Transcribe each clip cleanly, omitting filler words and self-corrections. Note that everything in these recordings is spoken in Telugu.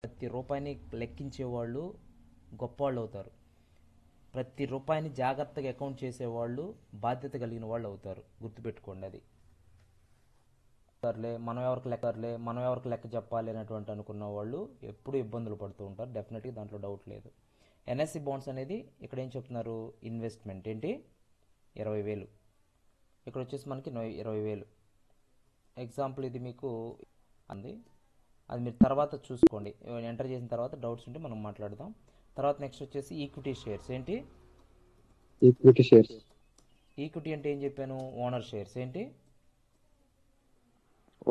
ప్రతి రూపాయిని లెక్కించేవాళ్ళు గొప్పవాళ్ళు అవుతారు. ప్రతి రూపాయిని జాగ్రత్తగా అకౌంట్ చేసేవాళ్ళు బాధ్యత కలిగిన వాళ్ళు అవుతారు. గుర్తుపెట్టుకోండి అది. మనం ఎవరికి లెక్క చెప్పాలి అనేటువంటి అనుకున్న వాళ్ళు ఎప్పుడు ఇబ్బందులు పడుతూ ఉంటారు. డెఫినెట్గా దాంట్లో డౌట్ లేదు. ఎన్ఎస్సి బాండ్స్ అనేది ఇక్కడ ఏం చెప్తున్నారు? ఇన్వెస్ట్మెంట్ ఏంటి? 20,000. ఇక్కడ వచ్చేసి మనకి 20,000. ఎగ్జాంపుల్ ఇది మీకు అంది, అది మీరు తర్వాత చూసుకోండి. ఎంటర్ చేసిన తర్వాత డౌట్స్ ఉంటే మనం మాట్లాడదాం. తర్వాత నెక్స్ట్ వచ్చేసి ఈక్విటీ షేర్స్ ఏంటి? ఈక్విటీ షేర్స్ ఈక్విటీ అంటే ఏం చెప్పాను? ఓనర్ షేర్స్ ఏంటి?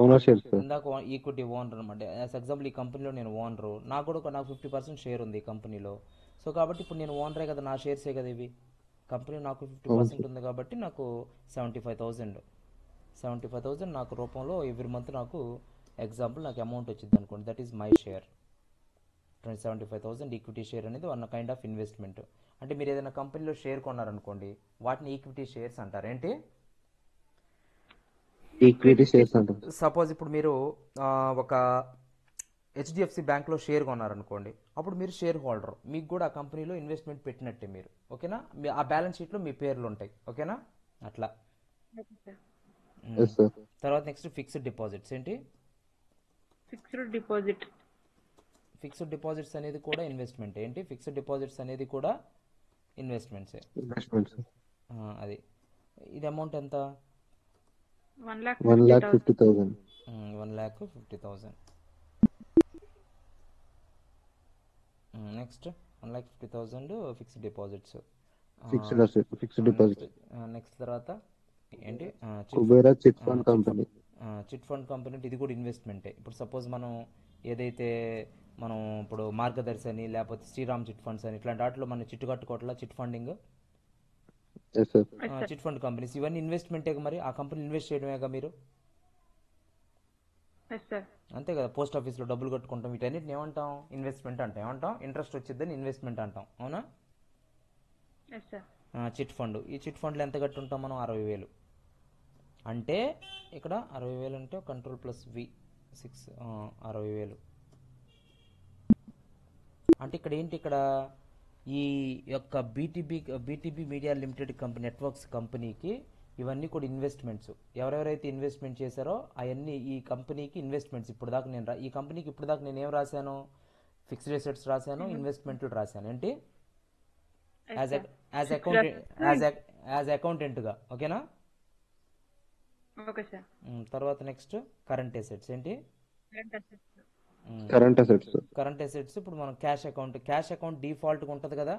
Owner shares sir. ఇందాక ఈక్విటీ ఓనర్ అనమాట. యాజ్ ఎగ్జాంపుల్ ఈ కంపెనీలో నేను ఓనరు, నాకు 50% షేర్ ఉంది ఈ కంపెనీలో. సో కాబట్టి ఇప్పుడు నేను ఓనరే కదా, నా షేర్సే కదా ఇవి. కంపెనీ నాకు ఫిఫ్టీ అవును పర్సెంట్ సార్. ఉంది కాబట్టి నాకు 75,000 నాకు రూపంలో ఎవ్రీ మంత్ నాకు ఎగ్జాంపుల్ నాకు అమౌంట్ వచ్చింది అనుకోండి. That is my share. 75,000 equity share అనేది వన్ కైండ్ ఆఫ్ ఇన్వెస్ట్మెంట్. అంటే మీరు ఏదైనా కంపెనీలో షేర్ కొన్నారనుకోండి, వాటిని ఈక్విటీ షేర్స్ అంటారు. ఏంటి? ఈక్విటీ షేర్స్ అంటారు. సపోజ్ ఇప్పుడు మీరు ఒక హెచ్డిఎఫ్సి బ్యాంక్లో షేర్ కొన్నారనుకోండి, అప్పుడు మీరు షేర్ హోల్డర్, మీకు కూడా ఆ కంపెనీలో ఇన్వెస్ట్మెంట్ పెట్టినట్టే మీరు. ఓకేనా? ఆ బ్యాలెన్స్ షీట్లో మీ పేర్లు ఉంటాయి. ఓకేనా? అట్లా. Yes sir. తర్వాత నెక్స్ట్ ఫిక్స్డ్ డిపాజిట్స్ ఏంటి? ఫిక్స్డ్ డిపాజిట్ ఫిక్స్డ్ డిపాజిట్స్ అనేది కూడా ఇన్వెస్ట్మెంట్. ఏంటి? ఫిక్స్డ్ డిపాజిట్స్ అనేది కూడా ఇన్వెస్ట్మెంట్సే. ఇన్వెస్ట్మెంట్స్ అది. ఇది అమౌంట్ ఎంత? 1,50,000. 1,50,000. Next 1,50,000 fixed deposits. Fixed deposits. Next తర్వాత ఏంటి? Kubera chit fund company. Chit fund company అంటే ఇది కూడా ఇన్వెస్ట్మెంటే. ఇప్పుడు సపోజ్ మనం ఏదైతే మనం ఇప్పుడు మార్గదర్శి అని లేకపోతే శ్రీరామ్ చిట్ ఫండ్స్ అని ఇట్లాంటి వాటిలో మనం చిట్టు కట్టుకోవట్లా, chit funding, yes sir. Chit fund companies ఇవన్నీ ఇన్వెస్ట్మెంటే. మరి ఆ కంపెనీ ఇన్వెస్ట్ చేయడమేగా మీరు. అంతే కదా. పోస్ట్ ఆఫీస్లో డబ్బులు కట్టుకుంటాం, వీటన్నిటిని ఏమంటాం? ఇన్వెస్ట్మెంట్ అంటాం. ఏమంటాం? ఇంట్రెస్ట్ వచ్చిద్దని ఇన్వెస్ట్మెంట్ అంటాం. అవునా? Chit fund. ఈ చిట్ ఫండ్లో ఎంత కట్టుంటాం మనం? 60,000. అంటే ఇక్కడ 60,000 అంటే కంట్రోల్ ప్లస్ వి 6, 60,000. అంటే ఇక్కడ ఏంటి? ఇక్కడ ఈ యొక్క BTB media limited company, networks కంపెనీకి ఇవన్నీ కూడా ఇన్వెస్ట్మెంట్స్. ఎవరెవరైతే ఇన్వెస్ట్మెంట్ చేశారో అవన్నీ ఈ కంపెనీకి ఇన్వెస్ట్మెంట్స్. ఇప్పుడు దాకా నేను ఈ కంపెనీకి ఇప్పుడు దాకా నేను ఏం రాశాను? ఫిక్స్డ్ అసెట్స్ రాశాను, ఇన్వెస్ట్మెంట్లు రాశాను. ఏంటి? యాజ్ అకౌంటెంట్గా. ఓకేనా? తర్వాత నెక్స్ట్ కరెంట్ అసెట్స్ ఏంటి? Current assets. కరెంట్ అసెట్స్ ఇప్పుడు మనం క్యాష్ అకౌంట్ డిఫాల్ట్గా ఉంటుంది కదా.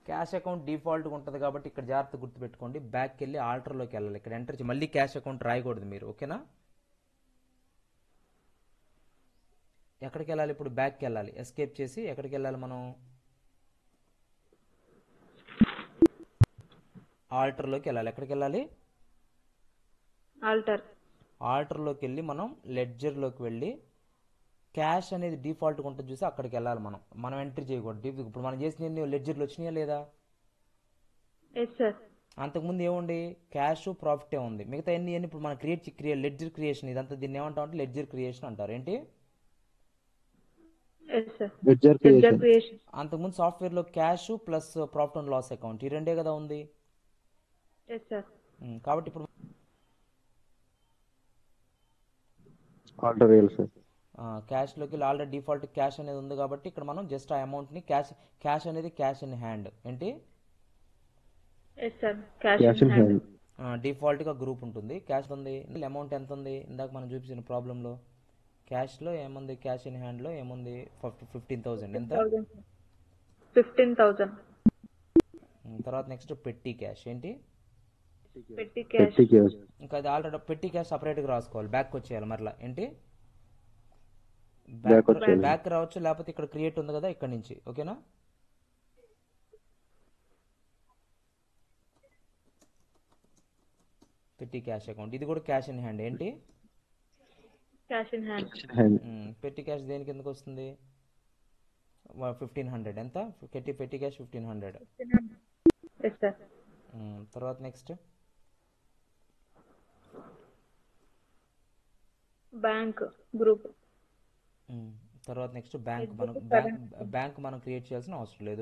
క్యాష్ అకౌంట్ డిఫాల్ట్గా ఉంటుంది కాబట్టి ఇక్కడ జాగ్రత్త గుర్తుపెట్టుకోండి. బ్యాక్కి వెళ్ళి ఆల్టర్లోకి వెళ్ళాలి. ఇక్కడ ఎంటర్ చేసి మళ్ళీ క్యాష్ అకౌంట్ రాయకూడదు మీరు. ఓకేనా? ఎక్కడికి వెళ్ళాలి ఇప్పుడు? బ్యాక్కి వెళ్ళాలి. ఎస్కేప్ చేసి ఎక్కడికి వెళ్ళాలి మనం? ఆల్టర్లోకి వెళ్ళాలి. ఎక్కడికి వెళ్ళాలి? ఆల్టర్లోకి వెళ్ళి మనం లెడ్జర్లోకి వెళ్ళి క్యాష్ అనేది డిఫాల్ట్గా ఉంటుంది చూసి అక్కడికి వెళ్ళాలి. మనం ఎంట్రీ చేయకూడదు. ఇప్పుడు మనం చేసిన లెడ్జర్లు వచ్చినాయా లేదా? అంతకుముందు ఏముంది? క్యాష్ ప్రాఫిటే ఉంది. మిగతా ఎన్ని ఇప్పుడు మనం లెడ్జర్ క్రియేషన్. ఇదంతా దీన్ని ఏమంటాం అంటే లెడ్జర్ క్రియేషన్ అంటారు. ఏంటి? అంతకుముందు సాఫ్ట్వేర్లో cash plus profit and loss account ఈ రెండే కదా ఉంది. కాబట్టి ఇప్పుడు క్యాష్లోకి ఆల్రెడీ డిఫాల్ట్ క్యాష్ అనేది ఉంది కాబట్టి ఇక్కడ మనం జస్ట్ ఆ అమౌంట్ని క్యాష్ అనేది క్యాష్ ఇన్ హ్యాండ్. ఏంటి? డిఫాల్ట్గా గ్రూప్ ఉంటుంది. క్యాష్ ఉంది. అమౌంట్ ఎంత ఉంది? ఇందాక మనం చూపించిన ప్రాబ్లంలో క్యాష్లో ఏముంది? క్యాష్ ఇన్ హ్యాండ్లో ఏముంది? 15,000. ఎంత? 15,000. తర్వాత నెక్స్ట్ పెట్టి క్యాష్. ఏంటి? ఇంకా అది ఆల్రెడీ పెట్టి క్యాష్ సపరేట్గా రాసుకోవాలి. బ్యాక్ వచ్చేయాలి మరలా. ఏంటి? బ్యాక్ రావచ్చు, లేకపోతే ఇక్కడ క్రియేట్ ఉంది కదా ఇక్కడ నుంచి. ఓకేనా? పెట్టి క్యాష్ అకౌంట్ ఇది కూడా క్యాష్ ఇన్ హ్యాండ్. ఏంటి? పెట్టి క్యాష్ దేని కిందకి వస్తుంది? 1,500. ఎంత? పెట్టి క్యాష్ 1,500. తర్వాత నెక్స్ట్ బ్యాంక్ గ్రూప్. తర్వాత నెక్స్ట్ బ్యాంక్ మనం Current. బ్యాంక్ మనం క్రియేట్ చేయాల్సిన అవసరం లేదు.